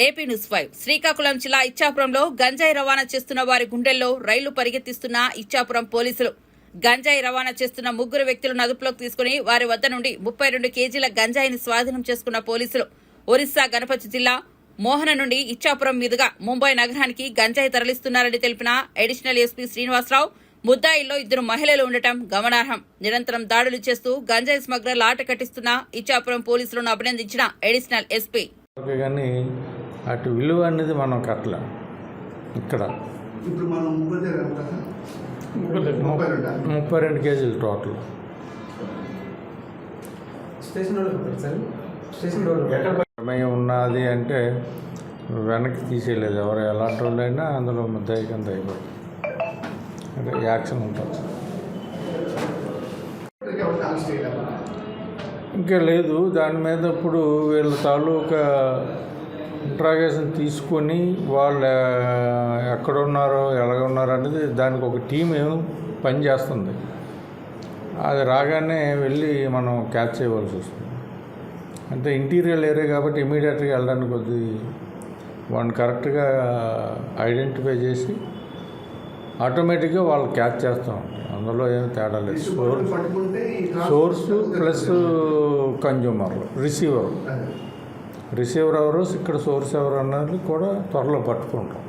AP news 5 Srikakulam జిల్లా ఇచ్చాపురంలో గంజాయి రవాణా చేస్తున్న వారి గుండెల్లో రైళ్లు పరిగెత్తిస్తున్న ఇచ్చాపురం పోలీసులు గంజాయి రవాణా చేస్తున్న ముగ్గురు వ్యక్తులను అదుపులోకి తీసుకుని వారి వద్ద నుండి 32 కేజీల గంజాయిని స్వాధీనం చేసుకున్న పోలీసులు ఒరిస్సా గణపతి జిల్లా మోహన నుండి ఇచ్చాపురం మీదుగా ముంబై నగరానికి గంజాయి తరలిస్తున్నారని తెలిపిన అడిషనల్ ఎస్పీ శ్రీనివాసరావు ముద్దాయిల్లో 2 మహిళలు ఉండటం గమనార్హం. నిరంతరం దాడులు చేస్తూ గంజాయి స్మగ్లర్లు ఆట కట్టిస్తున్న ఇచ్చాపురం పోలీసులను అభినందించిన అడిషనల్ ఎస్పీ. కానీ అటు విలువ అనేది మనం కట్టలేం. ఇక్కడ ఇప్పుడు మనం 32 కేజీలు టోటల్. ప్రమేయం ఉన్నది అంటే వెనక్కి తీసేయలేదు. ఎవరు ఎలాంటి వాళ్ళైనా అందులో ముద్దాయి కింద అయిపోతుంది. అంటే యాక్షన్ ఉంటుంది. ఇంకా లేదు. దాని మీద ఇప్పుడు వీళ్ళ తాలూకా ఇంట్రాగేషన్ తీసుకొని వాళ్ళు ఎక్కడున్నారో ఎలాగున్నారో అనేది దానికి ఒక టీం పని చేస్తుంది. అది రాగానే వెళ్ళి మనం క్యాచ్ చేయవలసి వస్తుంది. అంటే ఇంటీరియర్ ఏరియా కాబట్టి ఇమీడియట్గా వెళ్ళడానికి కొద్ది వాడిని కరెక్ట్గా ఐడెంటిఫై చేసి ఆటోమేటిక్గా వాళ్ళు క్యాచ్ చేస్తూ ఉంటాయి. అందులో ఏమి తేడా లేదు. సోర్స్ ప్లస్ కన్జ్యూమర్ రిసీవర్ ఎవరు, ఇక్కడ సోర్స్ ఎవరు అన్నది కూడా త్వరలో పట్టుకుంటాం.